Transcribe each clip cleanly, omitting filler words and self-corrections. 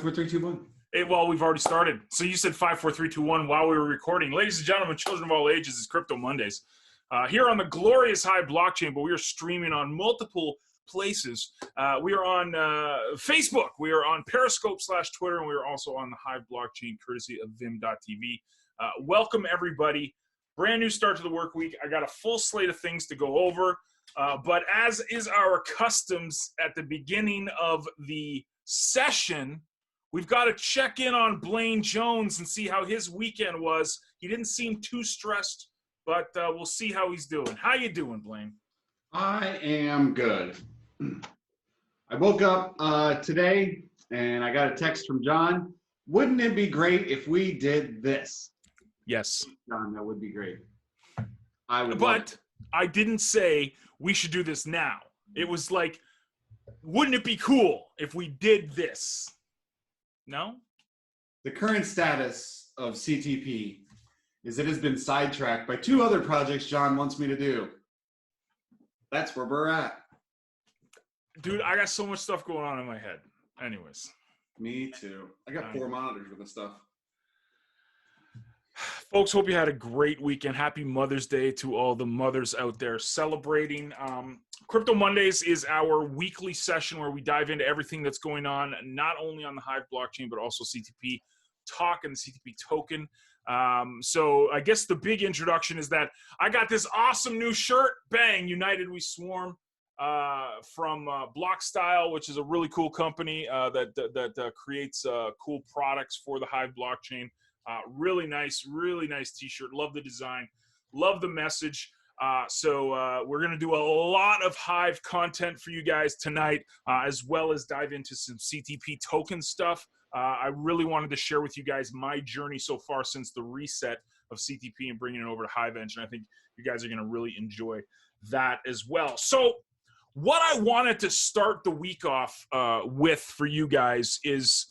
4, 3, 2, 1. Well, we've already started. So you said 5, 4, 3, 2, 1 while we were recording. Ladies and gentlemen, children of all ages, it's Crypto Mondays. Here on the glorious HIVE blockchain, but we are streaming on multiple places. We are on Facebook. We are on Periscope/Twitter, and we are also on the HIVE blockchain, courtesy of Vim.tv. Welcome, everybody. Brand new start to the work week. I got a full slate of things to go over. But as is our customs at the beginning of the session, we've got to check in on Blaine Jones and see how his weekend was. He didn't seem too stressed, but we'll see how he's doing. How you doing, Blaine? I am good. I woke up today and I got a text from John. Wouldn't it be great if we did this? Yes. John, that would be great. I would. But I didn't say we should do this now. It was like, wouldn't it be cool if we did this? No? The current status of CTP is it has been sidetracked by 2 other projects John wants me to do. That's where we're at. Dude, I got so much stuff going on in my head. Anyways. Me too. I got 4 monitors with this stuff. Folks, hope you had a great weekend. Happy Mother's Day to all the mothers out there celebrating. Crypto Mondays is our weekly session where we dive into everything that's going on, not only on the HIVE blockchain, but also CTP Talk and the CTP token. So I guess the big introduction is that I got this awesome new shirt, bang, United We Swarm, from BlockStyle, which is a really cool company that creates cool products for the HIVE blockchain. Really nice t-shirt. Love the design. Love the message. So we're going to do a lot of HIVE content for you guys tonight, as well as dive into some CTP token stuff. I really wanted to share with you guys my journey so far since the reset of CTP and bringing it over to HIVE Engine. I think you guys are going to really enjoy that as well. So what I wanted to start the week off with for you guys is,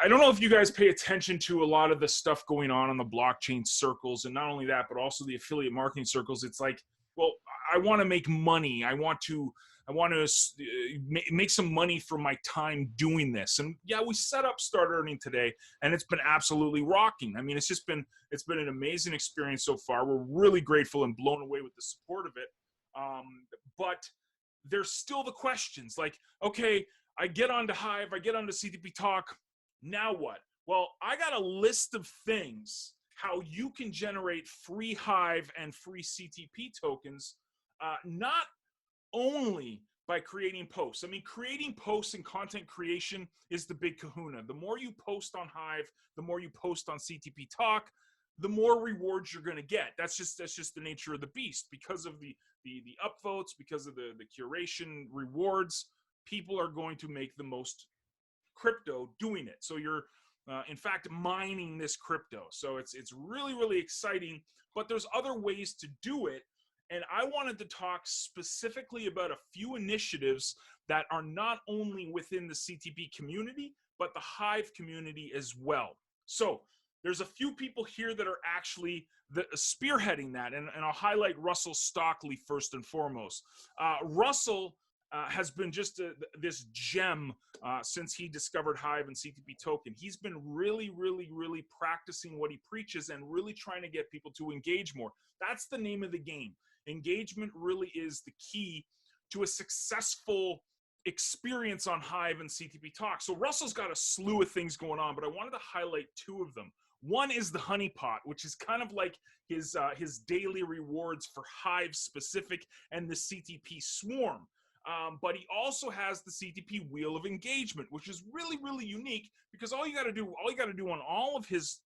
I don't know if you guys pay attention to a lot of the stuff going on the blockchain circles, and not only that, but also the affiliate marketing circles. It's like, well, I want to make money. I want to make some money for my time doing this. And yeah, we set up Start Earning today, and it's been absolutely rocking. I mean, it's been an amazing experience so far. We're really grateful and blown away with the support of it. But there's still the questions like, okay, I get onto HIVE, I get onto CTP Talk. Now what? Well, I got a list of things how you can generate free HIVE and free CTP tokens, not only by creating posts. I mean, creating posts and content creation is the big kahuna. The more you post on HIVE, the more you post on CTP Talk, the more rewards you're going to get. That's just the nature of the beast. Because of the upvotes, because of the curation rewards, people are going to make the most crypto doing it. So you're in fact mining this crypto. So it's really exciting, but there's other ways to do it. And I wanted to talk specifically about a few initiatives that are not only within the CTP community, but the HIVE community as well. So there's a few people here that are actually spearheading that, and I'll highlight Russell Stockley first and foremost. Russell has been just this gem since he discovered HIVE and CTP token. He's been really practicing what he preaches and really trying to get people to engage more. That's the name of the game. Engagement really is the key to a successful experience on HIVE and CTP Talk. So Russell's got a slew of things going on, but I wanted to highlight 2 of them. One is the honeypot, which is kind of like his daily rewards for HIVE specific and the CTP swarm. But he also has the CTP Wheel of Engagement, which is really unique because all you got to do on all of his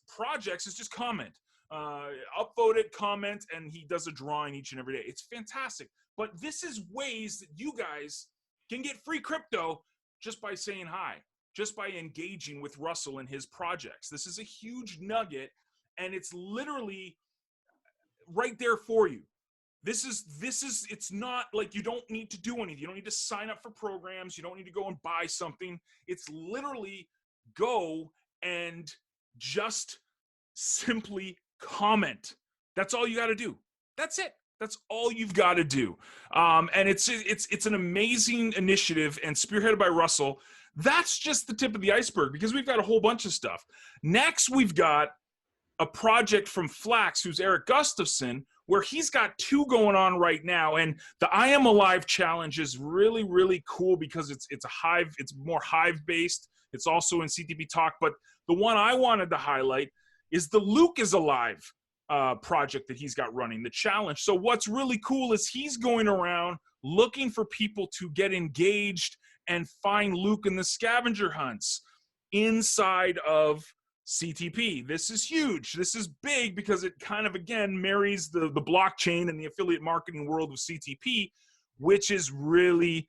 projects is just comment, upvote it, comment, and he does a drawing each and every day. It's fantastic. But this is ways that you guys can get free crypto just by saying hi, just by engaging with Russell and his projects. This is a huge nugget, and it's literally right there for you. This is, it's not like you don't need to do anything. You don't need to sign up for programs. You don't need to go and buy something. It's literally go and just simply comment. That's all you got to do. That's it. That's all you've got to do. And it's an amazing initiative and spearheaded by Russell. That's just the tip of the iceberg because we've got a whole bunch of stuff. Next, we've got a project from Flax, who's Eric Gustafson, where he's got 2 going on right now. And the I Am Alive challenge is really, really cool because it's a Hive, it's more Hive based. It's also in CTP Talk. But the one I wanted to highlight is the Luke is Alive project that he's got running, the challenge. So what's really cool is he's going around looking for people to get engaged and find Luke in the scavenger hunts inside of CTP. This is huge. This is big because it kind of, again, marries the blockchain and the affiliate marketing world of CTP, which is really,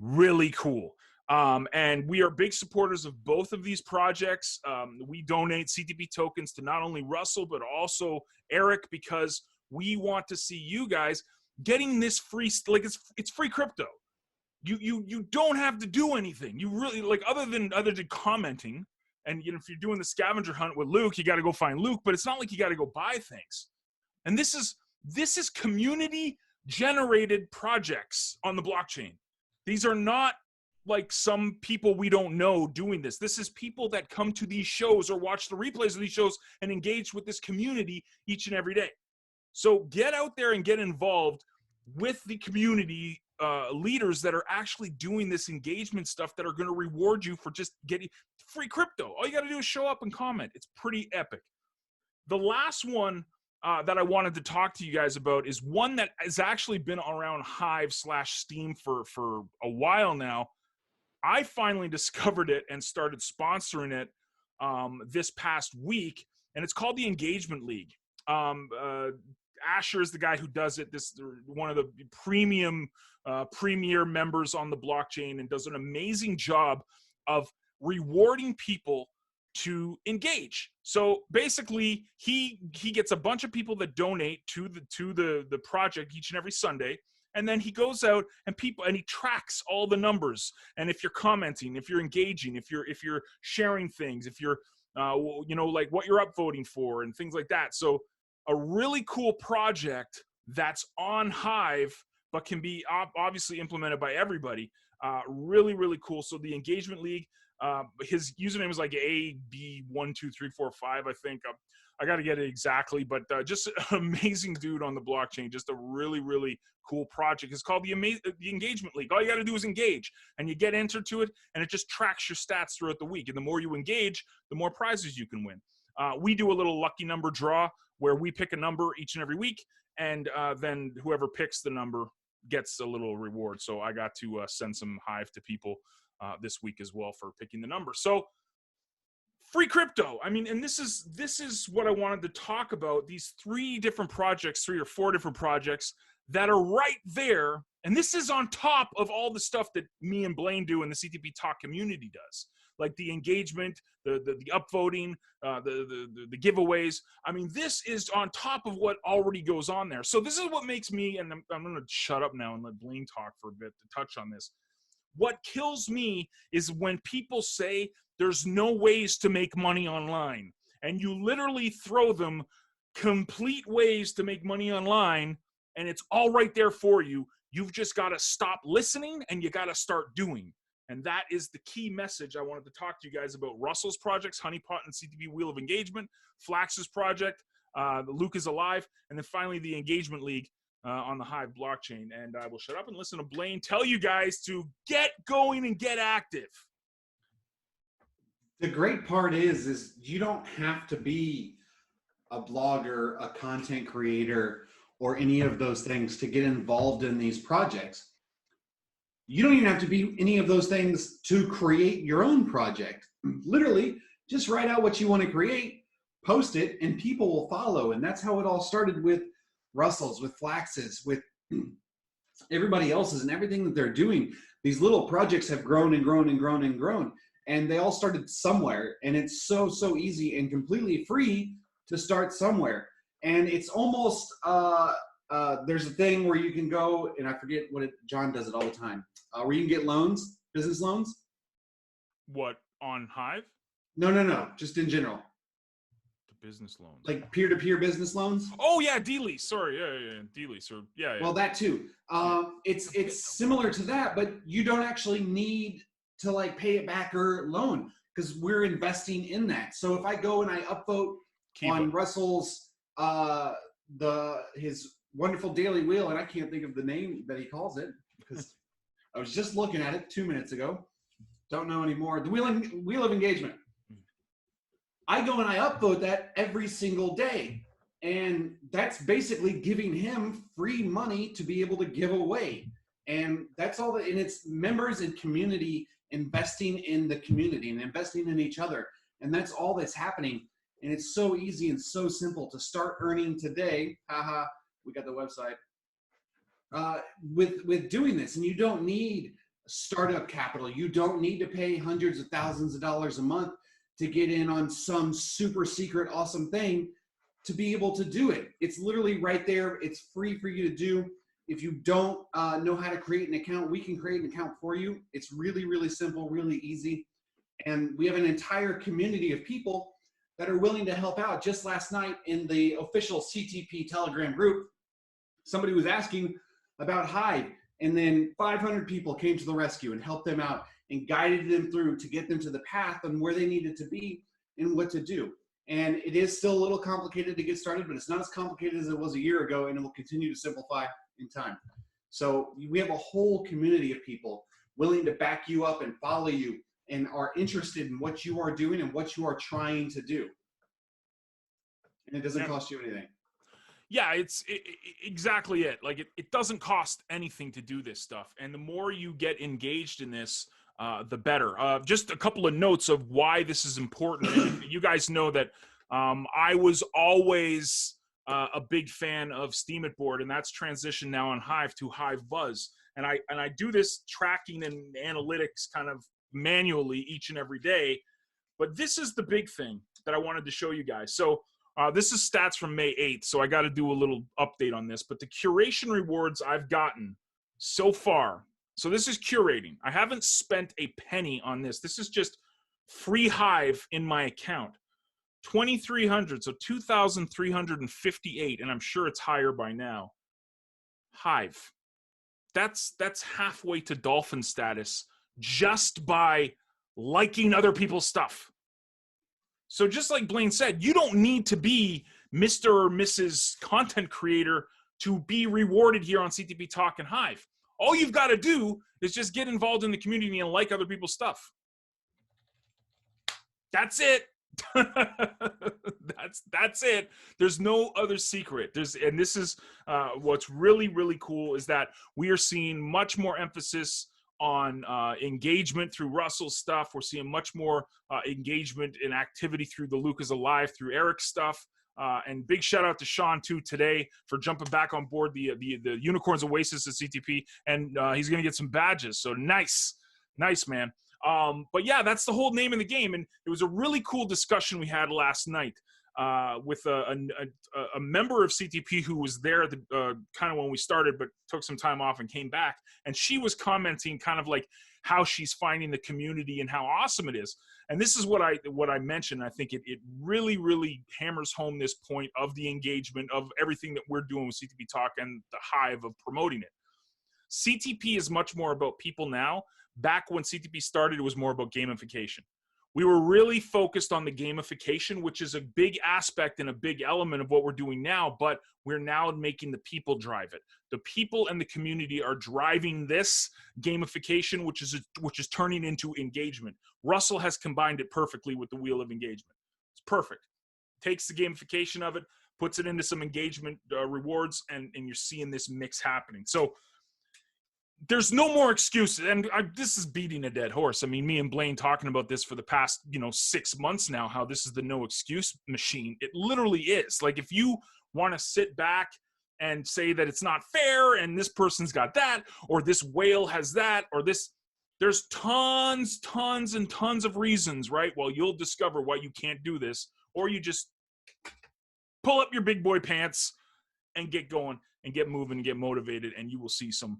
really cool. And we are big supporters of both of these projects. We donate CTP tokens to not only Russell, but also Eric, because we want to see you guys getting this free, like it's free crypto. You don't have to do anything. You really, like, other than commenting. And if you're doing the scavenger hunt with Luke, you got to go find Luke, but it's not like you got to go buy things. And this is community generated projects on the blockchain. These are not like some people we don't know doing this. This is people that come to these shows or watch the replays of these shows and engage with this community each and every day. So get out there and get involved with the community leaders that are actually doing this engagement stuff that are going to reward you for just getting free crypto. All you got to do is show up and comment. It's pretty epic. The last one that I wanted to talk to you guys about is one that has actually been around Hive/Steam for a while now. I finally discovered it and started sponsoring it this past week, and it's called the Engagement League. Asher is the guy who does it. This one of the premier members on the blockchain, and does an amazing job of rewarding people to engage. So basically, he gets a bunch of people that donate to the project each and every Sunday, and then he goes out and he tracks all the numbers. And if you're commenting, if you're engaging, if you're sharing things, if you're like what you're upvoting for and things like that. So a really cool project that's on Hive, but can be obviously implemented by everybody. Really, really cool. So the Engagement League, his username is like AB12345, I think. I got to get it exactly, but just an amazing dude on the blockchain. Just a really, really cool project. It's called the Engagement League. All you got to do is engage, and you get entered to it, and it just tracks your stats throughout the week. And the more you engage, the more prizes you can win. We do a little lucky number draw where we pick a number each and every week, and then whoever picks the number gets a little reward. So I got to send some Hive to people this week as well for picking the number. So free crypto. I mean, and this is what I wanted to talk about. These 3 or 4 different projects that are right there. And this is on top of all the stuff that me and Blaine do and the CTP Talk community does, like the engagement, the upvoting, the giveaways. I mean, this is on top of what already goes on there. So this is what makes me, and I'm going to shut up now and let Blaine talk for a bit to touch on this. What kills me is when people say there's no ways to make money online, and you literally throw them complete ways to make money online, and it's all right there for you. You've just got to stop listening, and you got to start doing. And that is the key message I wanted to talk to you guys about. Russell's projects, Honeypot and CTP Wheel of Engagement, Flax's project, the Luke is Alive, and then finally the Engagement League on the Hive blockchain. And I will shut up and listen to Blaine tell you guys to get going and get active. The great part is you don't have to be a blogger, a content creator, or any of those things to get involved in these projects. You don't even have to be any of those things to create your own project. Literally, just write out what you want to create, post it, and people will follow. And that's how it all started with Russell's, with Flax's, with everybody else's, and everything that they're doing. These little projects have grown and grown and grown and grown. And they all started somewhere. And it's so, so easy and completely free to start somewhere. And it's almost, there's a thing where you can go, and I forget John does it all the time, where you can get loans, business loans. What, on Hive? No, just in general. To business loans. like peer-to-peer business loans. Oh yeah, D-lease. Sorry, yeah, D-lease or yeah. Well, that too. It's similar to that, but you don't actually need to like pay it back or loan because we're investing in that. So if I go and I upvote on Russell's his wonderful daily wheel, and I can't think of the name that he calls it because I was just looking at it 2 minutes ago. Don't know anymore. The wheel of engagement. I go and I upvote that every single day. And that's basically giving him free money to be able to give away. And that's all that, and it's members and community investing in the community and investing in each other. And that's all that's happening. And it's so easy and so simple to start earning today. Haha, we got the website. With doing this, and you don't need startup capital. You don't need to pay hundreds of thousands of dollars a month to get in on some super secret awesome thing to be able to do it. It's literally right there. It's free for you to do. If you don't know how to create an account, we can create an account for you. It's really, really simple, really easy. And we have an entire community of people that are willing to help out. Just last night in the official CTP Telegram group, somebody was asking about HIVE, and then 500 people came to the rescue and helped them out and guided them through to get them to the path on where they needed to be and what to do. And it is still a little complicated to get started, but it's not as complicated as it was a year ago, and it will continue to simplify in time. So we have a whole community of people willing to back you up and follow you and are interested in what you are doing and what you are trying to do. And it doesn't cost you anything. Yeah, it's exactly it. Like it doesn't cost anything to do this stuff. And the more you get engaged in this, the better. Just a couple of notes of why this is important. And you guys know that I was always a big fan of Steemit and that's transitioned now on HIVE to HIVE Buzz. And I do this tracking and analytics kind of manually each and every day. But this is the big thing that I wanted to show you guys. So this is stats from May 8th, so I got to do a little update on this. But the curation rewards I've gotten so far, so this is curating. I haven't spent a penny on this. This is just free HIVE in my account. 2,300, so 2,358, and I'm sure it's higher by now. HIVE. That's halfway to dolphin status just by liking other people's stuff. So just like Blaine said, you don't need to be Mr. or Mrs. Content Creator to be rewarded here on CTP Talk and HIVE. All you've got to do is just get involved in the community and like other people's stuff. That's it. That's it. There's no other secret. And this is what's really, really cool is that we are seeing much more emphasis on engagement through Russell's stuff. We're seeing much more engagement and activity through the Luke is Alive, through Eric's stuff. And big shout out to Sean too today for jumping back on board the Unicorns Oasis at CTP, and he's gonna get some badges. So nice, man. But yeah, that's the whole name of the game. And it was a really cool discussion we had last night with a member of CTP who was there at the kind of when we started, but took some time off and came back. And she was commenting kind of like how she's finding the community and how awesome it is. And this is what I mentioned. I think it really, really hammers home this point of the engagement of everything that we're doing with CTP Talk and the HIVE of promoting it. CTP is much more about people now. Back when CTP started, it was more about gamification. We were really focused on the gamification, which is a big aspect and a big element of what we're doing now, but we're now making the people drive it. The people and the community are driving this gamification, which is turning into engagement. Russell has combined it perfectly with the wheel of engagement. It's perfect. Takes the gamification of it, puts it into some engagement rewards, and you're seeing this mix happening. So there's no more excuses, and this is beating a dead horse. I mean, me and Blaine talking about this for the past 6 months now, how this is the no excuse machine. It literally is. Like, if you want to sit back and say that it's not fair and this person's got that, or this whale has that, or this, there's tons and tons of reasons, right? Well, you'll discover why you can't do this, or you just pull up your big boy pants and get going and get moving and get motivated, and you will see some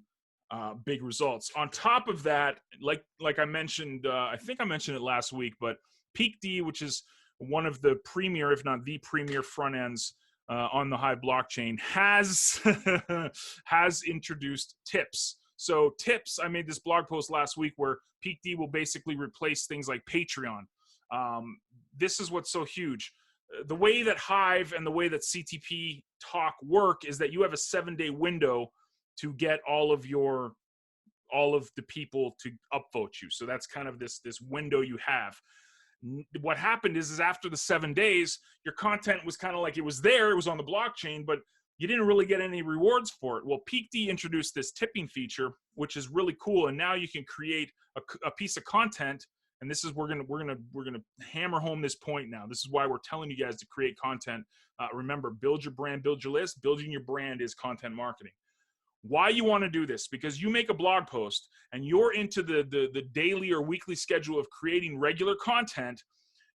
big results. On top of that, like I mentioned, I think I mentioned it last week, but Peak D, which is one of the premier, if not the premier front ends on the Hive blockchain, has has introduced tips. So tips, I made this blog post last week where PeakD will basically replace things like Patreon. This is what's so huge. The way that Hive and the way that CTP Talk work is that you have a 7-day window to get all of the people to upvote you. So that's kind of this window you have. What happened is after the 7 days, your content was kind of like, it was there, it was on the blockchain, but you didn't really get any rewards for it. Well, PeakD introduced this tipping feature, which is really cool, and now you can create a piece of content. And this is we're gonna hammer home this point now. This is why we're telling you guys to create content. Remember, build your brand, build your list. Building your brand is content marketing. Why you want to do this? Because you make a blog post and you're into the daily or weekly schedule of creating regular content.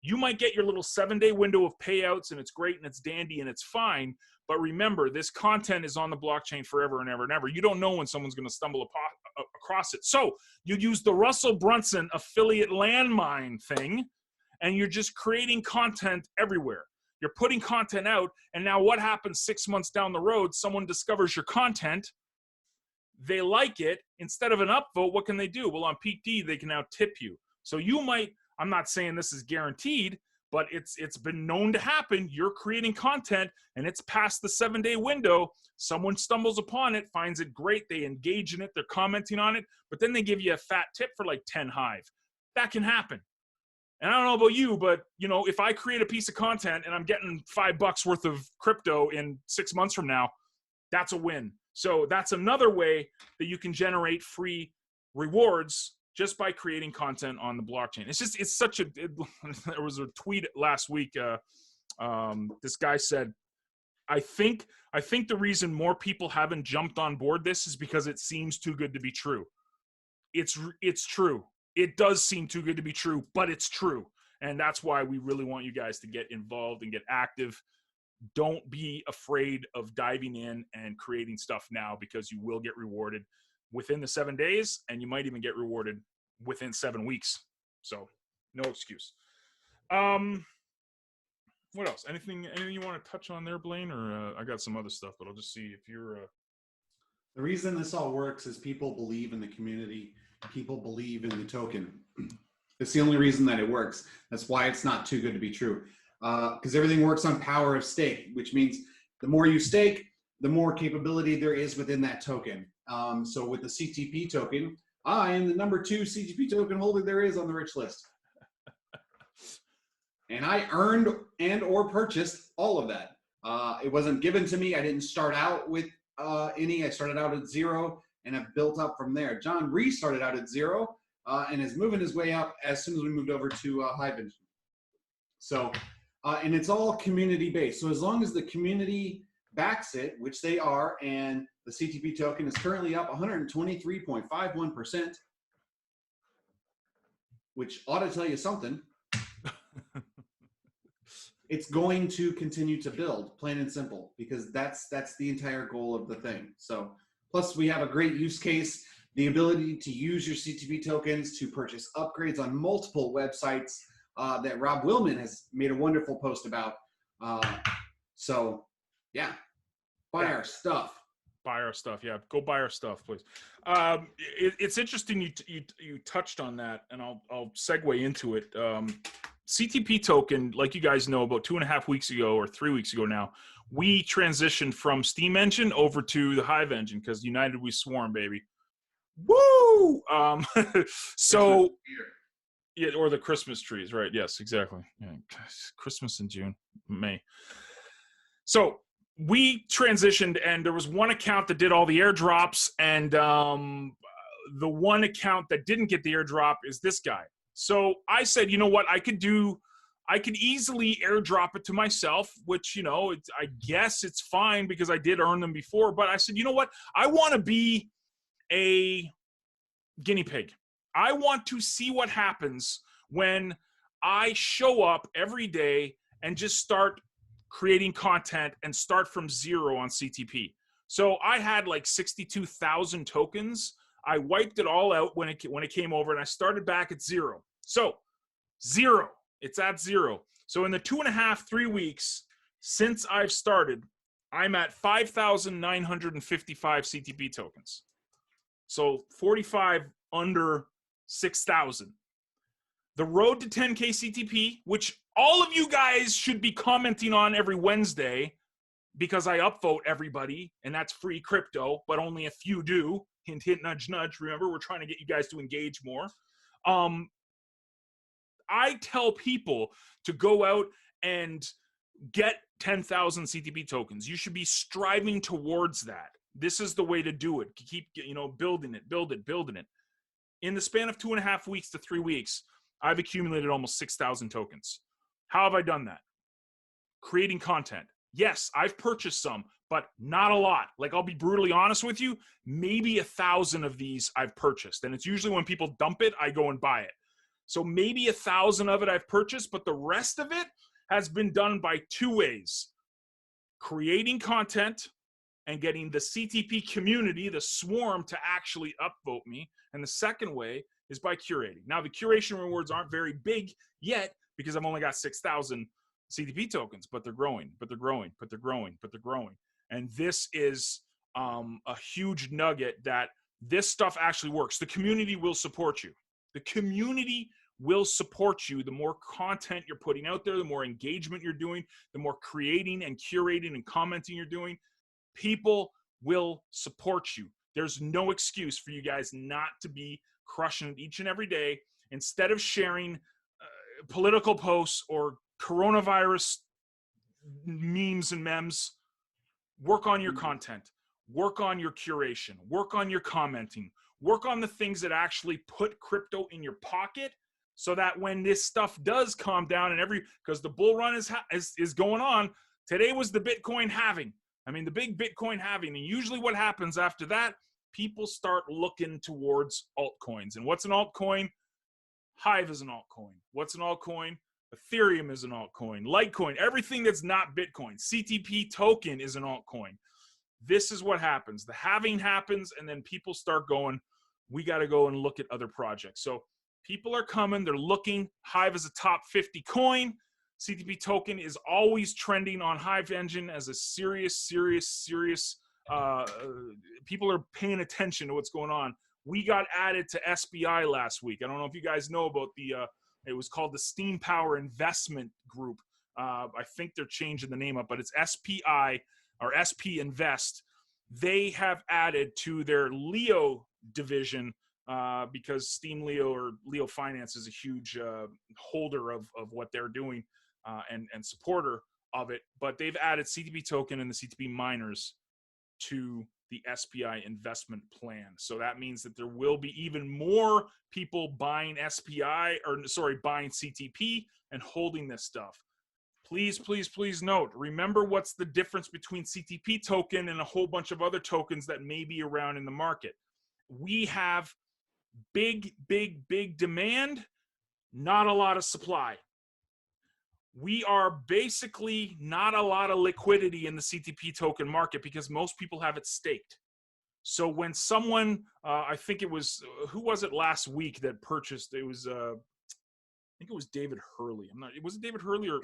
You might get your little 7-day window of payouts, and it's great and it's dandy and it's fine. But remember, this content is on the blockchain forever and ever and ever. You don't know when someone's going to stumble across it. So you use the Russell Brunson affiliate landmine thing, and you're just creating content everywhere. You're putting content out, and now what happens 6 months down the road? Someone discovers your content. They like it. Instead of an upvote, what can they do? Well, on PeakD, they can now tip you. So you might, I'm not saying this is guaranteed, but it's been known to happen. You're creating content and it's past the 7-day window. Someone stumbles upon it, finds it great. They engage in it. They're commenting on it, but then they give you a fat tip for like 10 Hive. That can happen. And I don't know about you, but if I create a piece of content and I'm getting $5 worth of crypto in 6 months from now, that's a win. So that's another way that you can generate free rewards just by creating content on the blockchain. There was a tweet last week. This guy said, I think the reason more people haven't jumped on board this is because it seems too good to be true. It's true. It does seem too good to be true, but it's true. And that's why we really want you guys to get involved and get active. Don't be afraid of diving in and creating stuff now, because you will get rewarded within the 7 days, and you might even get rewarded within 7 weeks. So no excuse. What else? Anything you want to touch on there, Blaine? Or I got some other stuff, but I'll just see if you're... The reason this all works is people believe in the community. People believe in the token. It's the only reason that it works. That's why it's not too good to be true. Because everything works on power of stake, which means the more you stake, the more capability there is within that token. So with the CTP token, I am the number 2 CTP token holder there is on the rich list. And I earned and or purchased all of that. It wasn't given to me. I didn't start out with any. I started out at 0 and have built up from there. John Ree started out at 0 and is moving his way up as soon as we moved over to HIVE. So, and it's all community based. So as long as the community backs it, which they are, and the CTP token is currently up 123.51%, which ought to tell you something. It's going to continue to build, plain and simple, because that's the entire goal of the thing. So plus we have a great use case, the ability to use your CTP tokens to purchase upgrades on multiple websites that Rob Willman has made a wonderful post about. So yeah, buy our stuff. Buy our stuff. Yeah, go buy our stuff, please. It's interesting you touched on that, and I'll segue into it. CTP token, like you guys know, about 2.5 weeks ago or 3 weeks ago now, we transitioned from Steam Engine over to the Hive Engine, because United We Swarm, baby. Woo! So, yeah, or the Christmas trees, right? Yes, exactly. Yeah, Christmas in June, May. So we transitioned, and there was one account that did all the airdrops, and the one account that didn't get the airdrop is this guy. So I said, you know what, I could easily airdrop it to myself, which, I guess it's fine because I did earn them before. But I said, you know what, I want to be a guinea pig. I want to see what happens when I show up every day and just start creating content and start from 0 on CTP. So I had like 62,000 tokens. I wiped it all out when it came over, and I started back at 0. So 0, it's at 0. So in the 2.5, 3 weeks since I've started, I'm at 5,955 CTP tokens. So 45 under 6,000. The road to 10K CTP, which all of you guys should be commenting on every Wednesday, because I upvote everybody, and that's free crypto, but only a few do. Hint, hint, nudge, nudge. Remember, we're trying to get you guys to engage more. I tell people to go out and get 10,000 CTP tokens. You should be striving towards that. This is the way to do it. Keep, building it. In the span of 2.5 weeks to 3 weeks, I've accumulated almost 6,000 tokens. How have I done that? Creating content. Yes, I've purchased some, but not a lot. Like, I'll be brutally honest with you, maybe 1,000 of these I've purchased. And it's usually when people dump it, I go and buy it. So maybe 1,000 of it I've purchased, but the rest of it has been done by 2 ways. Creating content and getting the CTP community, the swarm, to actually upvote me. And the second way is by curating. Now, the curation rewards aren't very big yet because I've only got 6,000 CTP tokens, but they're growing. And this is a huge nugget that this stuff actually works. The community will support you. The community will support you. The more content you're putting out there, the more engagement you're doing, the more creating and curating and commenting you're doing, people will support you. There's no excuse for you guys not to be crushing it each and every day. Instead of sharing political posts or coronavirus memes and memes, work on your content, work on your curation, work on your commenting, work on the things that actually put crypto in your pocket, so that when this stuff does calm down and because the bull run is going on. Today was the Bitcoin halving. I mean, the big Bitcoin halving. And usually what happens after that, people start looking towards altcoins. And what's an altcoin? HIVE is an altcoin. What's an altcoin? Ethereum is an altcoin. Litecoin, everything that's not Bitcoin. CTP token is an altcoin. This is what happens. The halving happens, and then people start going, we got to go and look at other projects. So people are coming. They're looking. HIVE is a top 50 coin. CTP token is always trending on Hive Engine as a serious. People are paying attention to what's going on. We got added to SPI last week. I don't know if you guys know about it was called the Steam Power Investment Group. I think they're changing the name up, but it's SPI or SP Invest. They have added to their Leo division because Steam Leo or Leo Finance is a huge holder of what they're doing and supporter of it. But they've added CTP token and the CTP miners to the SPI investment plan. So that means that there will be even more people buying buying CTP and holding this stuff. Please note, remember what's the difference between CTP token and a whole bunch of other tokens that may be around in the market. We have big demand, not a lot of supply. We are basically not a lot of liquidity in the CTP token market because most people have it staked. So when someone, I think it was, who was it last week that purchased, it was, I think it was David Hurley. Was it David Hurley or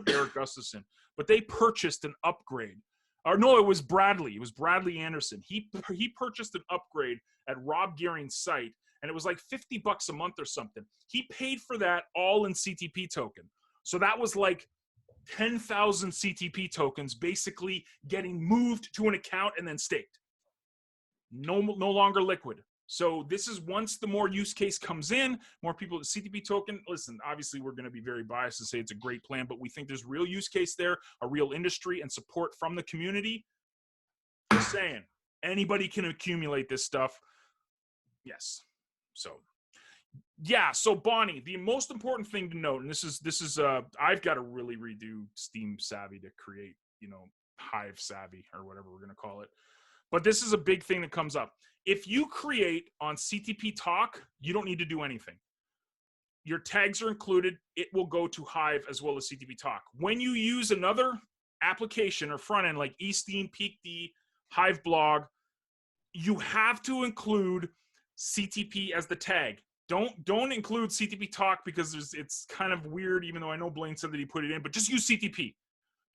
Eric Gustafson? But they purchased an upgrade. Or no, it was Bradley. It was Bradley Anderson. He purchased an upgrade at Rob Gearing's site, and it was like $50 a month or something. He paid for that all in CTP token. So that was like 10,000 CTP tokens basically getting moved to an account and then staked. No longer liquid. So this is, once the more use case comes in, more people, CTP token, listen, obviously we're going to be very biased to say it's a great plan, but we think there's real use case there, a real industry and support from the community. Just saying, anybody can accumulate this stuff. Yes. So yeah, so Bonnie, the most important thing to note, and this is I've got to really redo Steam Savvy to create, Hive Savvy or whatever we're going to call it. But this is a big thing that comes up. If you create on CTP Talk, you don't need to do anything. Your tags are included. It will go to Hive as well as CTP Talk. When you use another application or front end like eSteam, PeakD, Hive Blog, you have to include CTP as the tag. Don't include CTP talk because it's kind of weird, even though I know Blaine said that he put it in, but just use CTP.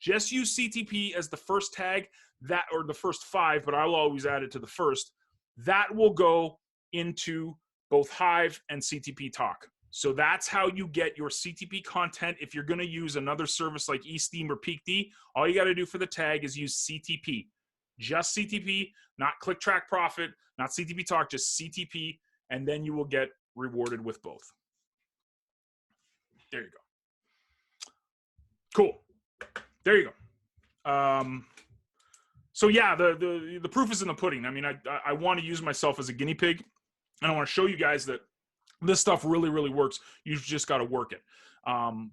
Just use CTP as the first tag, that, or the first 5, but I'll always add it to the first. That will go into both Hive and CTP talk. So that's how you get your CTP content. If you're going to use another service like eSteam or PeakD, all you got to do for the tag is use CTP. Just CTP, not Click Track Profit, not CTP talk, just CTP, and then you will get rewarded with both. There you go. Cool. There you go. So yeah, the proof is in the pudding. I mean, I want to use myself as a guinea pig, and I want to show you guys that this stuff really, really works. You just got to work it.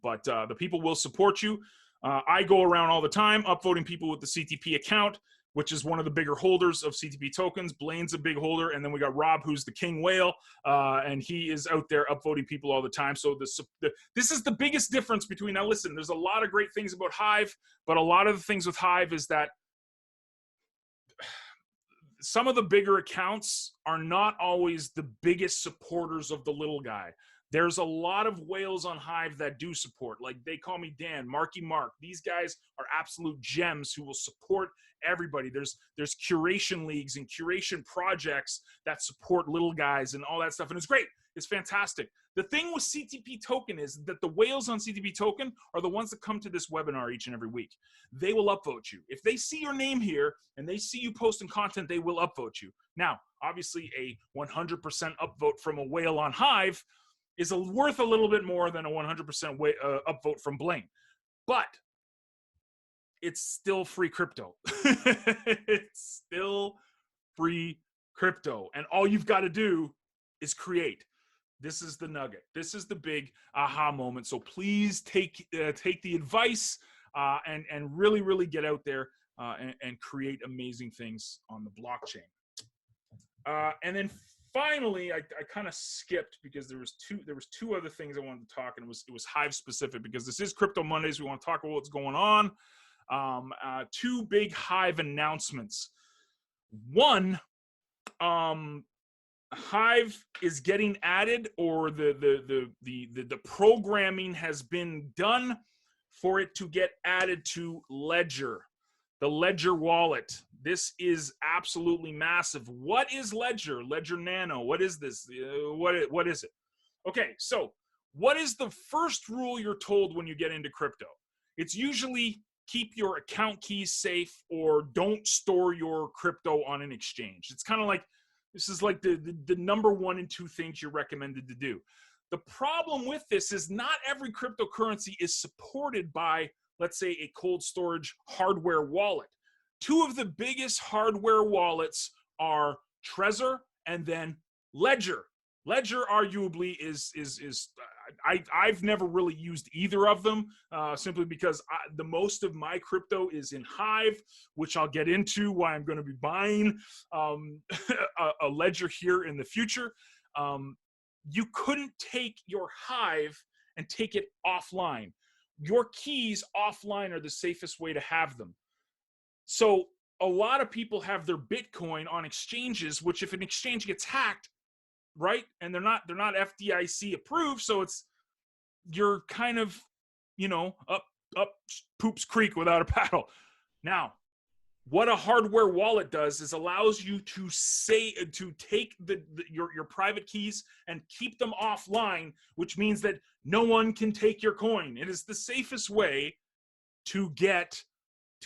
But the people will support you. I go around all the time upvoting people with the CTP account, which is one of the bigger holders of CTP tokens. Blaine's a big holder, and then we got Rob, who's the king whale, and he is out there upvoting people all the time. So this is the biggest difference between, now listen, there's a lot of great things about Hive, but a lot of the things with Hive is that some of the bigger accounts are not always the biggest supporters of the little guy. There's a lot of whales on Hive that do support. Like, they call me Dan, Marky Mark. These guys are absolute gems who will support everybody. There's curation leagues and curation projects that support little guys and all that stuff. And it's great. It's fantastic. The thing with CTP token is that the whales on CTP token are the ones that come to this webinar each and every week. They will upvote you. If they see your name here and they see you posting content, they will upvote you. Now, obviously a 100% upvote from a whale on Hive is worth a little bit more than a 100% upvote from Blaine. But it's still free crypto. It's still free crypto. And all you've got to do is create. This is the nugget. This is the big aha moment. So please take the advice and really, really get out there and create amazing things on the blockchain. And then finally, I kind of skipped because there was two other things I wanted to talk, and it was Hive specific because this is Crypto Mondays. We want to talk about what's going on. Two big Hive announcements. One, Hive is getting added, or the programming has been done for it to get added to Ledger, the Ledger wallet. This is absolutely massive. What is Ledger? Ledger Nano. What is this? What is it? Okay, so what is the first rule you're told when you get into crypto? It's usually keep your account keys safe, or don't store your crypto on an exchange. It's kind of like, this is like the number 1 and 2 things you're recommended to do. The problem with this is not every cryptocurrency is supported by, let's say, a cold storage hardware wallet. 2 of the biggest hardware wallets are Trezor and then Ledger. Ledger arguably is I've never really used either of them simply because the most of my crypto is in Hive, which I'll get into why I'm going to be buying a Ledger here in the future. You couldn't take your Hive and take it offline. Your keys offline are the safest way to have them. So a lot of people have their Bitcoin on exchanges, which if an exchange gets hacked, right, and they're not FDIC approved, so you're kind of, up Poops Creek without a paddle. Now, what a hardware wallet does is allows you to take your private keys and keep them offline, which means that no one can take your coin. It is the safest way to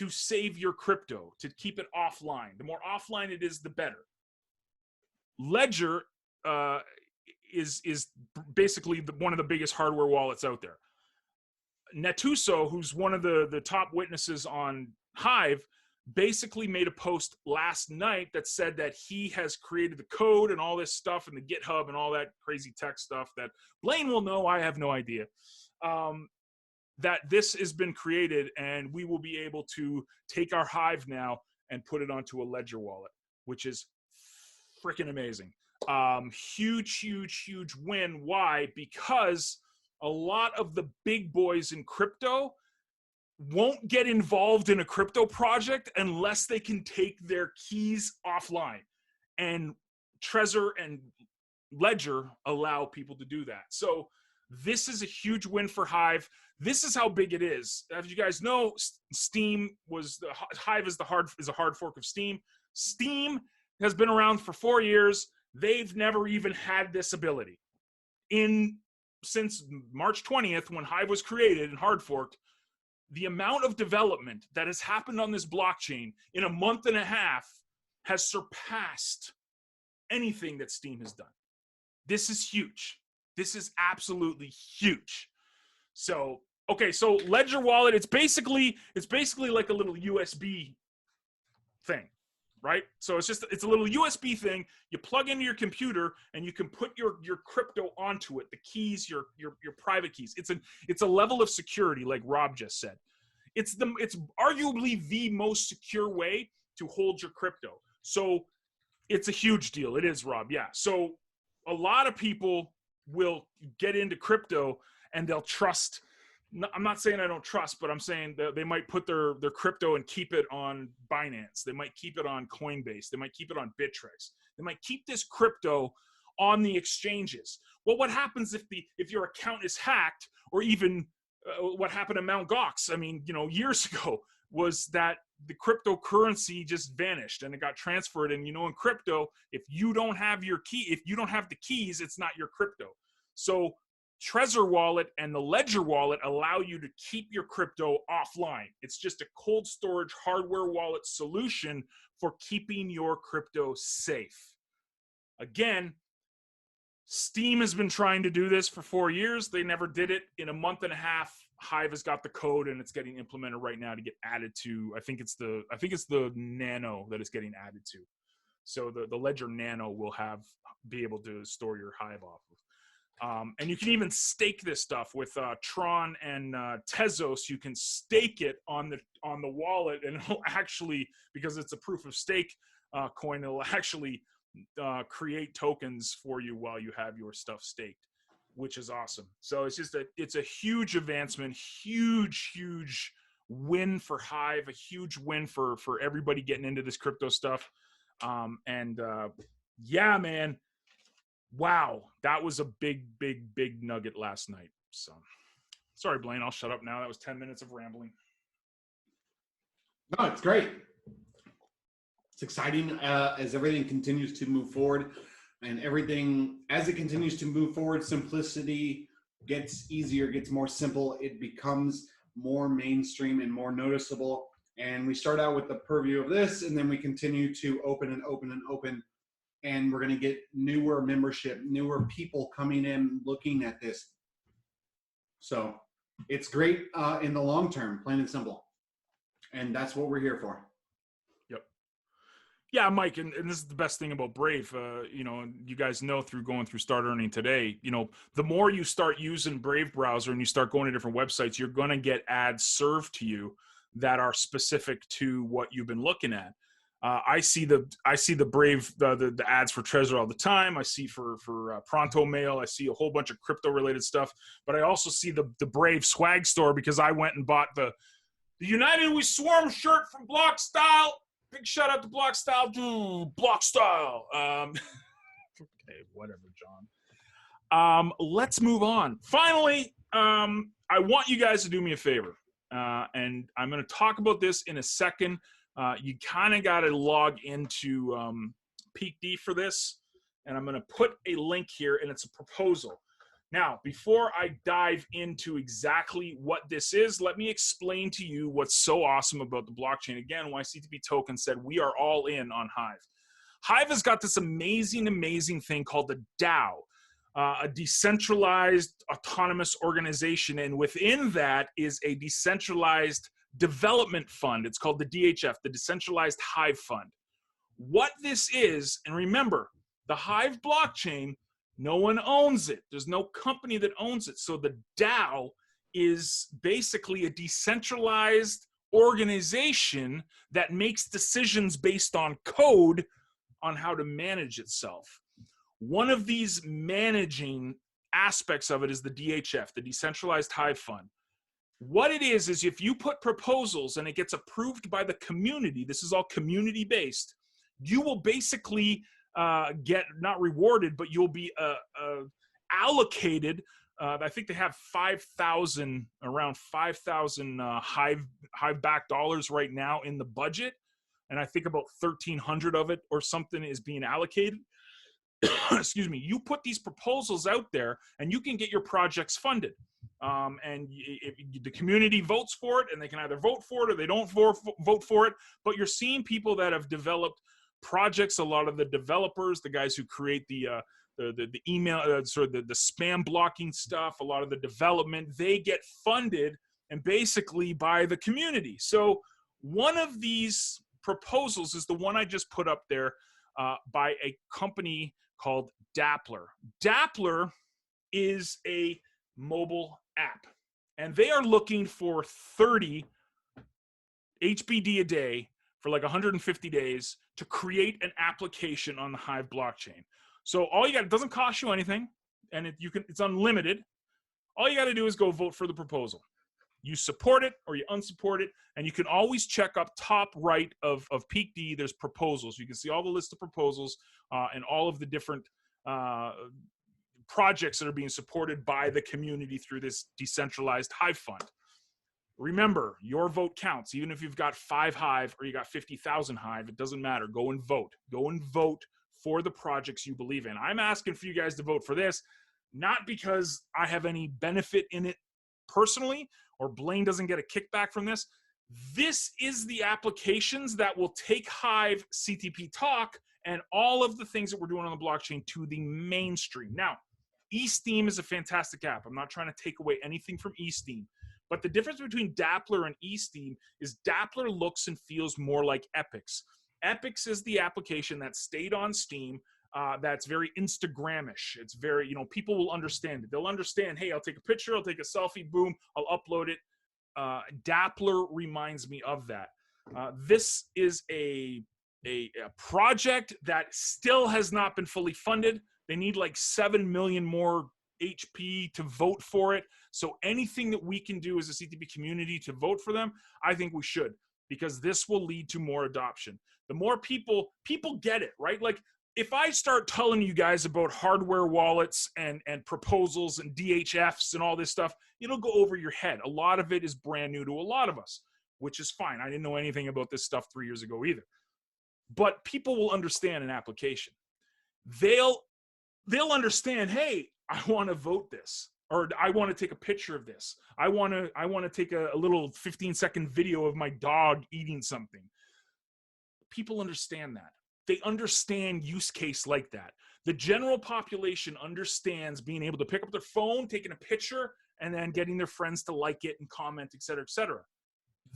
save your crypto, to keep it offline. The more offline it is, the better. Ledger is basically one of the biggest hardware wallets out there. Natuso, who's one of the top witnesses on Hive, basically made a post last night that said that he has created the code and all this stuff and the GitHub and all that crazy tech stuff that Blaine will know. I have no idea. That this has been created, and we will be able to take our Hive now and put it onto a Ledger wallet, which is freaking amazing. Huge win. Why? Because a lot of the big boys in crypto won't get involved in a crypto project unless they can take their keys offline. And Trezor and Ledger allow people to do that. So this is a huge win for Hive. This is how big it is. As you guys know, Steam was Hive is a hard fork of Steam. Steam has been around for 4 years. They've never even had this ability. Since March 20th, when Hive was created and hard forked, the amount of development that has happened on this blockchain in a month and a half has surpassed anything that Steam has done. This is huge. This is absolutely huge. So, okay, so Ledger Wallet, it's basically like a little USB thing, right? So it's a little USB thing. You plug into your computer and you can put your crypto onto it, the keys, your private keys. It's a level of security, like Rob just said. It's arguably the most secure way to hold your crypto. So it's a huge deal. It is, Rob. Yeah. So a lot of people will get into crypto and they'll trust. I'm not saying I don't trust, but I'm saying that they might put their crypto and keep it on Binance. They might keep it on Coinbase. They might keep it on Bittrex. They might keep this crypto on the exchanges. Well, what happens if your account is hacked, or even what happened to Mt. Gox? I mean, years ago, was that the cryptocurrency just vanished and it got transferred. And in crypto, if you don't have the keys, it's not your crypto. So Trezor Wallet and the Ledger Wallet allow you to keep your crypto offline. It's just a cold storage hardware wallet solution for keeping your crypto safe. Again, Steam has been trying to do this for 4 years. They never did it. In a month and a half, Hive has got the code and it's getting implemented right now to get added to. I think it's the Nano that is getting added to. So the Ledger Nano will be able to store your Hive off of. And you can even stake this stuff with Tron and Tezos. You can stake it on the wallet, and it'll actually, because it's a proof of stake coin, it'll actually create tokens for you while you have your stuff staked, which is awesome. So it's a huge advancement, huge win for Hive, a huge win for everybody getting into this crypto stuff. Yeah, man. Wow, that was a big nugget last night. So, sorry, Blaine, I'll shut up now. That was 10 minutes of rambling. No, it's great. It's exciting as everything continues to move forward, and everything, as it continues to move forward, simplicity gets easier, gets more simple. It becomes more mainstream and more noticeable. And we start out with the purview of this, and then we continue to open and open and open. And we're going to get newer membership, newer people coming in looking at this. So it's great in the long term, plain and simple. And that's what we're here for. Yep. Yeah, Mike, and this is the best thing about Brave. You guys know through going through Start Earning today, the more you start using Brave browser and you start going to different websites, you're going to get ads served to you that are specific to what you've been looking at. I see the Brave the ads for Trezor all the time. I see for Pronto Mail. I see a whole bunch of crypto related stuff. But I also see the Brave swag store, because I went and bought the United We Swarm shirt from Block Style. Big shout out to Block Style, dude. Block Style. Okay, whatever, John. Let's move on. Finally, I want you guys to do me a favor, and I'm going to talk about this in a second. You kind of got to log into Peak D for this, and I'm going to put a link here, and it's a proposal. Now, before I dive into exactly what this is, let me explain to you what's so awesome about the blockchain. Again, why CTP Token said we are all in on Hive. Hive has got this amazing thing called the DAO, a decentralized autonomous organization, and within that is a decentralized development fund. It's called the DHF, the Decentralized Hive Fund. What this is, and remember, the Hive blockchain, no one owns it. There's no company that owns it. So the DAO is basically a decentralized organization that makes decisions based on code on how to manage itself. One of these managing aspects of it is the DHF, the Decentralized Hive Fund. What it is if you put proposals and it gets approved by the community, this is all community based, you will basically get not rewarded, but you'll be allocated. I think they have 5,000, around 5,000 Hive back dollars right now in the budget, and I think about 1,300 of it or something is being allocated. Excuse me. You put these proposals out there, and you can get your projects funded. And if the community votes for it, and they can either vote for it or they don't vote for it. But you're seeing people that have developed projects. A lot of the developers, the guys who create the email, sort of the spam blocking stuff, a lot of the development, they get funded and basically by the community. So one of these proposals is the one I just put up there by a company called Dappler. Dappler is a mobile app, and they are looking for 30 HBD a day for like 150 days to create an application on the Hive blockchain. So all you got, it doesn't cost you anything, and it's unlimited. All you got to do is go vote for the proposal. You support it or you unsupport it, and you can always check up top right of Peak D. There's proposals. You can see all the list of proposals and all of the different projects that are being supported by the community through this decentralized Hive fund. Remember, your vote counts. Even if you've got 5 Hive or you got 50,000 Hive, it doesn't matter. Go and vote. Go and vote for the projects you believe in. I'm asking for you guys to vote for this, not because I have any benefit in it personally, or Blaine doesn't get a kickback from this. This is the applications that will take Hive CTP Talk and all of the things that we're doing on the blockchain to the mainstream. Now, eSteam is a fantastic app. I'm not trying to take away anything from eSteam. But the difference between Dappler and eSteam is Dappler looks and feels more like Epix. Epix is the application that stayed on Steam, that's very Instagramish. It's very, people will understand it. They'll understand, hey, I'll take a picture, I'll take a selfie, boom, I'll upload it. Dappler reminds me of that. This is a project that still has not been fully funded. They need like 7 million more HP to vote for it. So anything that we can do as a CTP community to vote for them, I think we should, because this will lead to more adoption. The more people get it, right? Like if I start telling you guys about hardware wallets and proposals and DHFs and all this stuff, it'll go over your head. A lot of it is brand new to a lot of us, which is fine. I didn't know anything about this stuff 3 years ago either. But people will understand an application. They'll understand, hey, I want to vote this, or I want to take a picture of this. I want to take a little 15-second video of my dog eating something. People understand that. They understand use case like that. The general population understands being able to pick up their phone, taking a picture, and then getting their friends to like it and comment, et cetera, et cetera.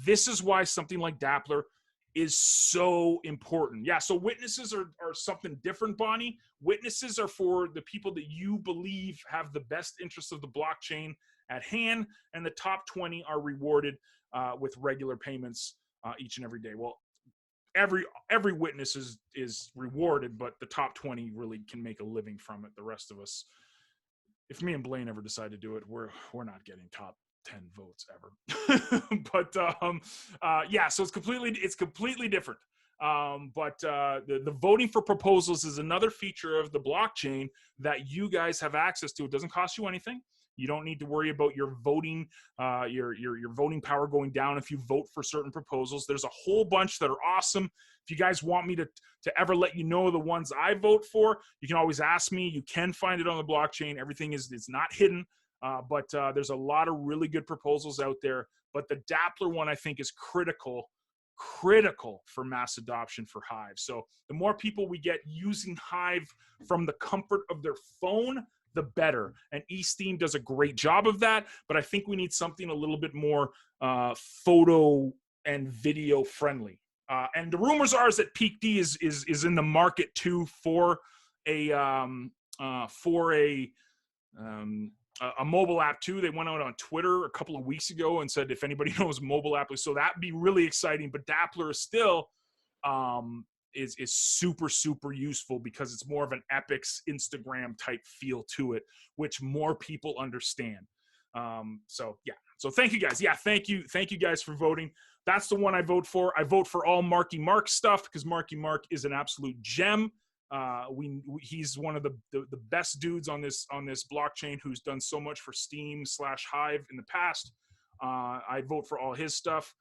This is why something like Dappler is so important. Yeah, so witnesses are something different, Bonnie. Witnesses are for the people that you believe have the best interests of the blockchain at hand, and the top 20 are rewarded with regular payments each and every day. Well, every witness is rewarded, but the top 20 really can make a living from it. The rest of us, if me and Blaine ever decide to do it, we're not getting top 10 votes ever. But yeah, so it's completely different. But the voting for proposals is another feature of the blockchain that you guys have access to. It doesn't cost you anything. You don't need to worry about your voting, your voting power going down if you vote for certain proposals. There's a whole bunch that are awesome. If you guys want me to ever let you know the ones I vote for, you can always ask me. You can find it on the blockchain. Everything is not hidden. But there's a lot of really good proposals out there. But the Dappler one, I think, is critical for mass adoption for Hive. So the more people we get using Hive from the comfort of their phone, the better. And eSteam does a great job of that. But I think we need something a little bit more photo and video friendly. And the rumors are is that Peak D is in the market too for a mobile app too. They went out on Twitter a couple of weeks ago and said if anybody knows mobile app, so that'd be really exciting. But Dappler is still is super useful because it's more of an Epix Instagram type feel to it, which more people understand. So yeah. So thank you guys. Yeah, thank you guys for voting. That's the one I vote for. I vote for all Marky Mark stuff because Marky Mark is an absolute gem. He's one of the best dudes on this blockchain who's done so much for Steam / Hive in the past. I vote for all his stuff.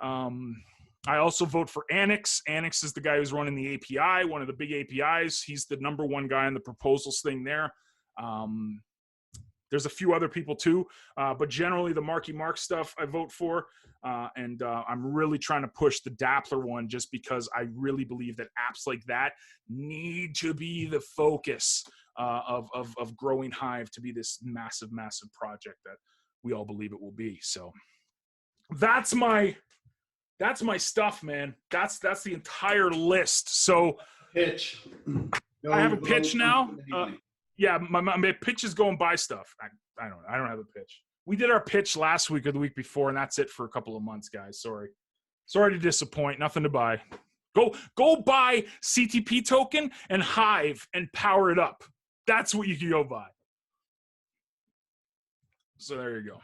I also vote for Annex. Annex is the guy who's running the API, one of the big APIs. He's the #1 guy on the proposals thing there. There's a few other people too, but generally the Marky Mark stuff I vote for. And I'm really trying to push the Dappler one just because I really believe that apps like that need to be the focus of growing Hive to be this massive, massive project that we all believe it will be. So that's my stuff, man. That's the entire list. So pitch. I have a pitch now. Yeah, my pitch is going buy stuff. I don't have a pitch. We did our pitch last week or the week before, and that's it for a couple of months, guys. Sorry to disappoint. Nothing to buy. Go buy CTP token and Hive and power it up. That's what you can go buy. So there you go.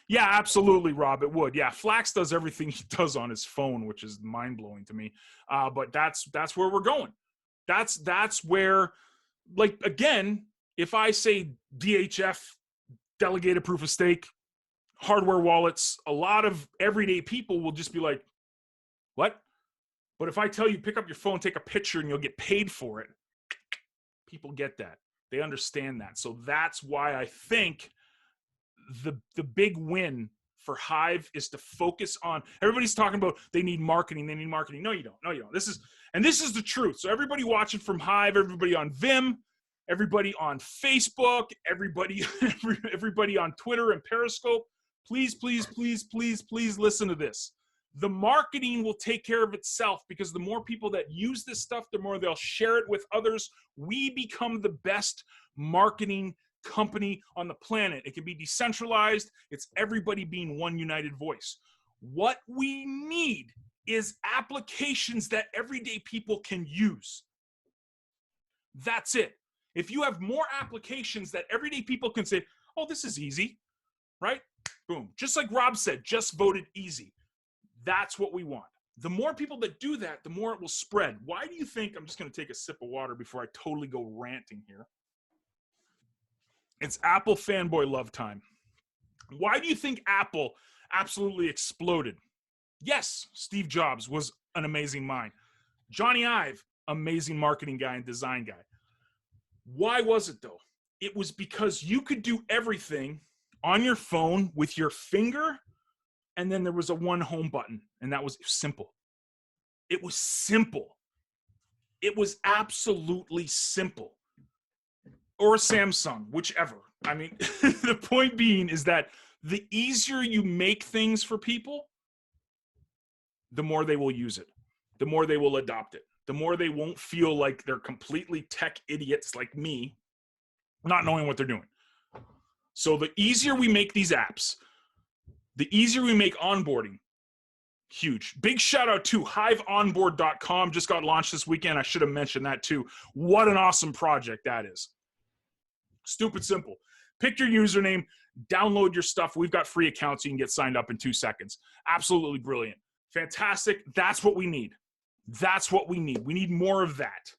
Yeah, absolutely, Rob. It would. Yeah, Flax does everything he does on his phone, which is mind blowing to me. But that's where we're going. That's where, like, again, if I say DHF, delegated proof of stake, hardware wallets, a lot of everyday people will just be like, what? But if I tell you pick up your phone, take a picture, and you'll get paid for it, people get that. They understand that. So that's why I think the big win for Hive is to focus on, everybody's talking about they need marketing. No, you don't. This is the truth. So everybody watching from Hive, everybody on Vim, everybody on Facebook, everybody on Twitter and Periscope, please listen to this. The marketing will take care of itself because the more people that use this stuff, the more they'll share it with others. We become the best marketing company on the planet. It can be decentralized. It's everybody being one united voice. What we need is applications that everyday people can use. That's it. If you have more applications that everyday people can say, oh, this is easy, right? Boom. Just like Rob said, just voted easy. That's what we want. The more people that do that, the more it will spread. Why do you think, I'm just going to take a sip of water before I totally go ranting here. It's Apple fanboy love time. Why do you think Apple absolutely exploded? Yes, Steve Jobs was an amazing mind. Johnny Ive, amazing marketing guy and design guy. Why was it though? It was because you could do everything on your phone with your finger, and then there was a one home button, and that was simple. It was simple. It was absolutely simple. Or a Samsung, whichever. I mean, the point being is that the easier you make things for people, the more they will use it, the more they will adopt it, the more they won't feel like they're completely tech idiots like me, not knowing what they're doing. So the easier we make these apps, the easier we make onboarding. Huge. Big shout out to HiveOnboard.com. Just got launched this weekend. I should have mentioned that too. What an awesome project that is. Stupid simple. Pick your username, download your stuff. We've got free accounts. You can get signed up in 2 seconds. Absolutely brilliant. Fantastic. That's what we need. That's what we need. We need more of that.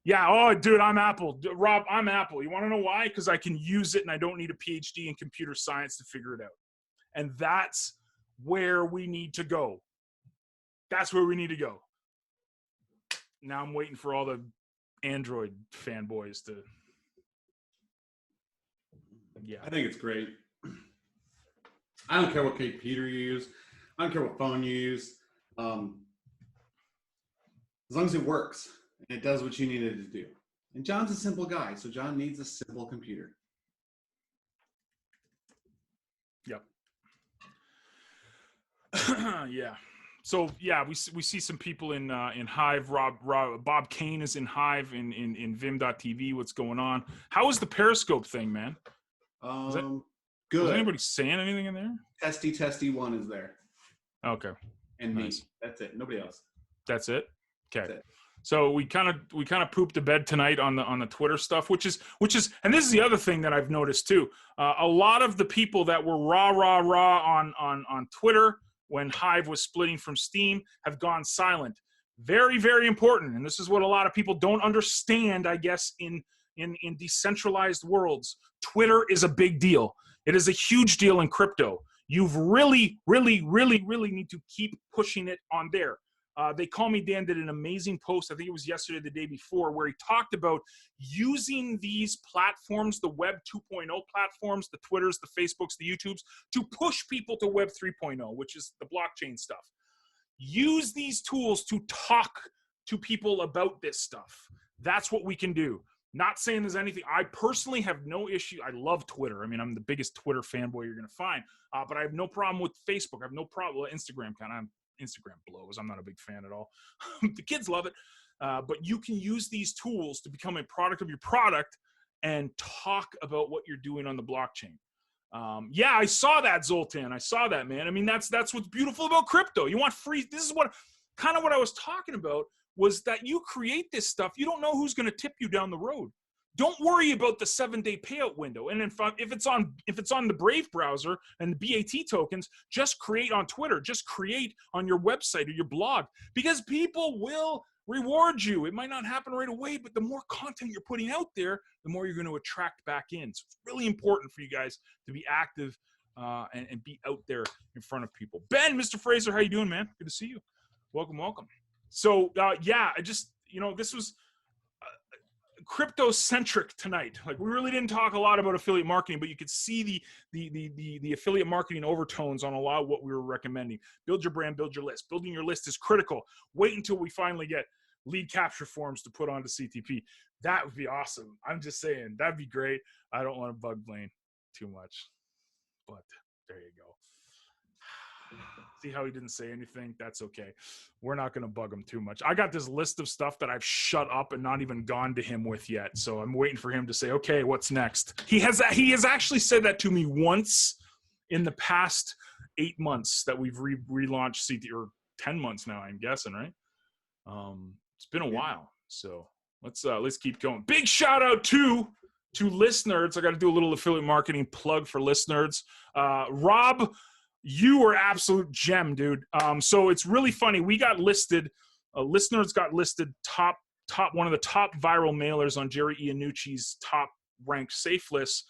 Yeah. Oh, dude, I'm Apple. Rob, I'm Apple. You want to know why? Because I can use it and I don't need a PhD in computer science to figure it out. And that's where we need to go. That's where we need to go. Now I'm waiting for all the Android fanboys to... Yeah, I think it's great. I don't care what computer you use. I don't care what phone you use. As long as it works and it does what you need it to do. And John's a simple guy, so John needs a simple computer. Yep. Yeah. So yeah, we see some people in Hive. Bob Kane is in Hive in Vim.tv. What's going on? How is the Periscope thing, man? Good. Was anybody saying anything in there? Testy one is there. Okay. And nice. Me. That's it. Nobody else. That's it. Okay. That's it. So we kind of pooped the bed tonight on the Twitter stuff, which is, and this is the other thing that I've noticed too. A lot of the people that were rah on Twitter when Hive was splitting from Steam have gone silent Very, very important. And this is what a lot of people don't understand, I guess, in decentralized worlds. Twitter is a big deal. It is a huge deal in crypto. You've really, really, really, really need to keep pushing it on there. They Call Me Dan did an amazing post, I think it was yesterday, the day before, where he talked about using these platforms, the Web 2.0 platforms, the Twitters, the Facebooks, the YouTubes, to push people to Web 3.0, which is the blockchain stuff. Use these tools to talk to people about this stuff. That's what we can do. Not saying there's anything. I personally have no issue. I love Twitter. I mean, I'm the biggest Twitter fanboy you're going to find. But I have no problem with Facebook. I have no problem with Instagram. Instagram blows. I'm not a big fan at all. The kids love it. But you can use these tools to become a product of your product and talk about what you're doing on the blockchain. Yeah, I saw that, Zoltan. I saw that, man. I mean, that's what's beautiful about crypto. You want free. This is what I was talking about, was that you create this stuff. You don't know who's going to tip you down the road. Don't worry about the 7-day payout window. And if it's on the Brave browser and the BAT tokens, just create on Twitter. Just create on your website or your blog, because people will reward you. It might not happen right away, but the more content you're putting out there, the more you're going to attract back in. So it's really important for you guys to be active and be out there in front of people. Ben, Mr. Fraser, how you doing, man? Good to see you. Welcome, welcome. So yeah, I just, this was crypto-centric tonight. Like, we really didn't talk a lot about affiliate marketing, but you could see the affiliate marketing overtones on a lot of what we were recommending. Build your brand, build your list. Building your list is critical. Wait until we finally get lead capture forms to put onto CTP. That would be awesome. I'm just saying, that'd be great. I don't want to bug Blaine too much, but there you go. See how he didn't say anything? That's okay. We're not going to bug him too much. I got this list of stuff that I've shut up and not even gone to him with yet. So I'm waiting for him to say, okay, what's next? He has actually said that to me once in the past 8 months that we've relaunched CT, or 10 months now, I'm guessing, right? It's been a while. So let's keep going. Big shout out to List Nerds. I got to do a little affiliate marketing plug for List Nerds. Rob, you are absolute gem, dude. So it's really funny. We got listed, List Nerds got listed top one of the top viral mailers on Jerry Iannucci's top ranked safe lists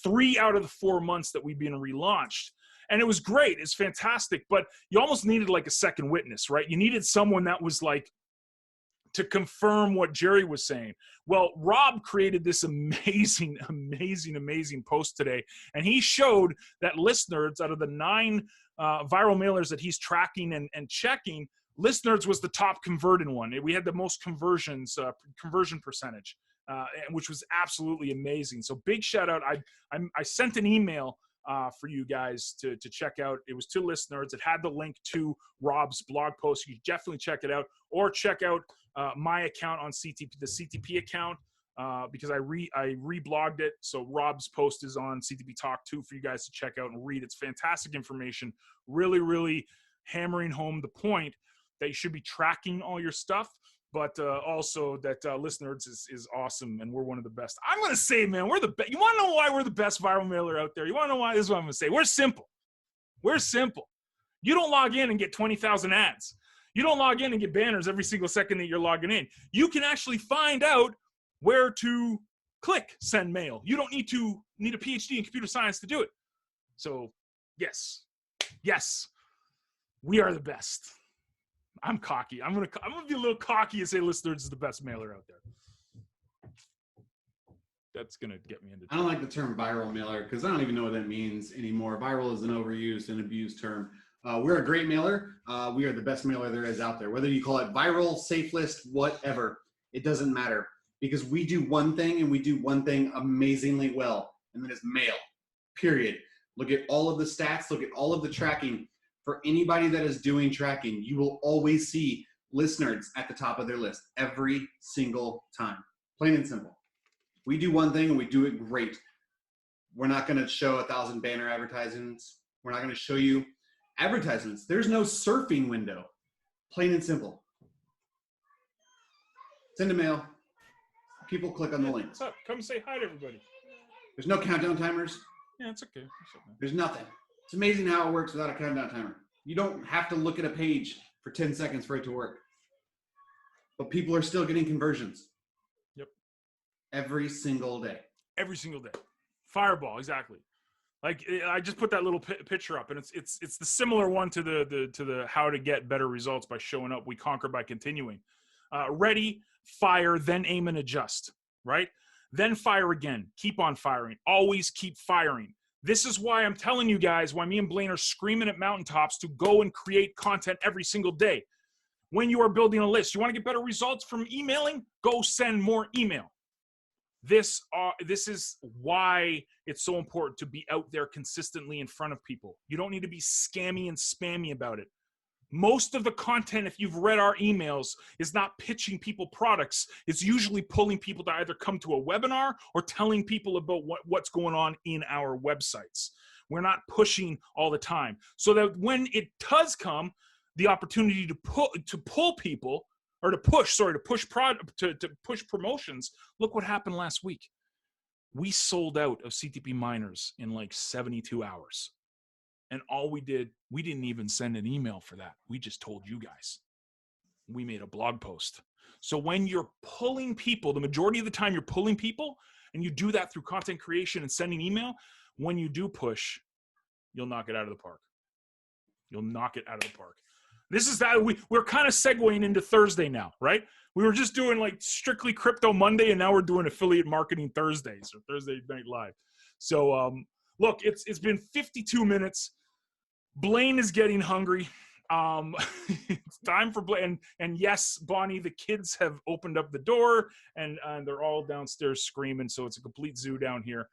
3 out of the 4 months that we've been relaunched. And it was great. It's fantastic. But you almost needed like a second witness, right? You needed someone that was like, to confirm what Jerry was saying. Well, Rob created this amazing post today, and he showed that List Nerds, out of the 9 viral mailers that he's tracking and checking, List Nerds was the top converted one. We had the most conversion percentage, which was absolutely amazing. So big shout out. I sent an email for you guys to check out. It was to List Nerds. It had the link to Rob's blog post. You can definitely check it out, or check out my account on CTP, the CTP account, because I reblogged it. So Rob's post is on CTP Talk too for you guys to check out and read. It's fantastic information. Really, really hammering home the point that you should be tracking all your stuff, but also that List Nerds is awesome, and we're one of the best. I'm going to say, man, we're the best. You want to know why we're the best viral mailer out there? You want to know why? This is what I'm going to say. We're simple. We're simple. You don't log in and get 20,000 ads. You don't log in and get banners every single second that you're logging in. You can actually find out where to click send mail. You don't need a PhD in computer science to do it. So yes, we are the best. I'm cocky. I'm gonna be a little cocky and say List Nerds is the best mailer out there. That's gonna get me into. I don't like the term viral mailer because I don't even know what that means anymore. Viral is an overused and abused term. We're a great mailer. We are the best mailer there is out there. Whether you call it viral, safe list, whatever, it doesn't matter, because we do one thing and we do one thing amazingly well, and that is mail, period. Look at all of the stats, look at all of the tracking. For anybody that is doing tracking, you will always see List Nerds at the top of their list every single time. Plain and simple. We do one thing and we do it great. We're not going to show 1,000 banner advertisements. We're not going to show you advertisements. There's no surfing window. Plain and simple. Send a mail. People click on the link. What's up? Come say hi to everybody. There's no countdown timers. Yeah, it's okay. There's nothing. It's amazing how it works without a countdown timer. You don't have to look at a page for 10 seconds for it to work. but people are still getting conversions. Yep. Every single day. Every single day. Fireball, exactly. Like I just put that little picture up, and it's the similar one to the how to get better results by showing up. We conquer by continuing. Ready, fire, then aim and adjust. Right? Then fire again. Keep on firing. Always keep firing. This is why I'm telling you guys, why me and Blaine are screaming at mountaintops to go and create content every single day. When you are building a list, you want to get better results from emailing? Go send more email. This is why it's so important to be out there consistently in front of people. You don't need to be scammy and spammy about it. Most of the content, if you've read our emails, is not pitching people products. It's usually pulling people to either come to a webinar or telling people about what's going on in our websites. We're not pushing all the time. So that when it does come, the opportunity to pull people, or to push promotions, look what happened last week. We sold out of CTP miners in like 72 hours. And all we didn't even send an email for that. We just told you guys. We made a blog post. So when you're pulling people, the majority of the time you're pulling people, and you do that through content creation and sending email, when you do push, you'll knock it out of the park. You'll knock it out of the park. This is that we're kind of segueing into Thursday now, right? We were just doing like strictly crypto Monday, and now we're doing affiliate marketing Thursdays or Thursday Night Live. So look, it's been 52 minutes. Blaine is getting hungry. It's time for Blaine. And yes, Bonnie, the kids have opened up the door, and they're all downstairs screaming. So it's a complete zoo down here.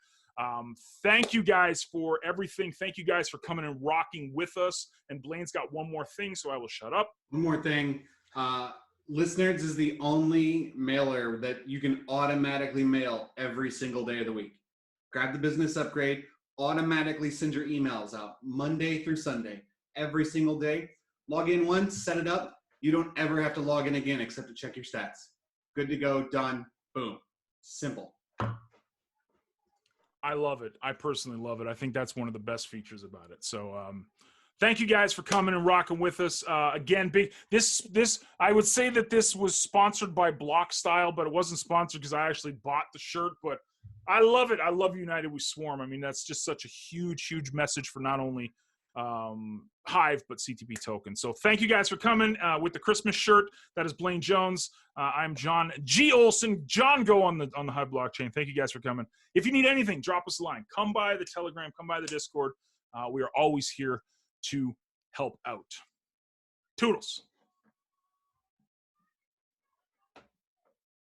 Thank you guys for everything. Thank you guys for coming and rocking with us. And Blaine's got one more thing, so I will shut up. One more thing. Listeners is the only mailer that you can automatically mail every single day of the week. Grab the business upgrade, automatically send your emails out Monday through Sunday, every single day. Log in once, set it up. You don't ever have to log in again except to check your stats. Good to go, done, boom. Simple. I love it. I personally love it. I think that's one of the best features about it. So thank you guys for coming and rocking with us. Again, this I would say that this was sponsored by Block Style, but it wasn't sponsored because I actually bought the shirt. But I love it. I love United We Swarm. I mean, that's just such a huge, huge message for not only Hive, but CTP Token. So thank you guys for coming with the Christmas shirt. That is Blaine Jones. I'm John G. Olson. John Go on the Hive blockchain. Thank you guys for coming. If you need anything, drop us a line. Come by the Telegram. Come by the Discord. We are always here to help out. Toodles.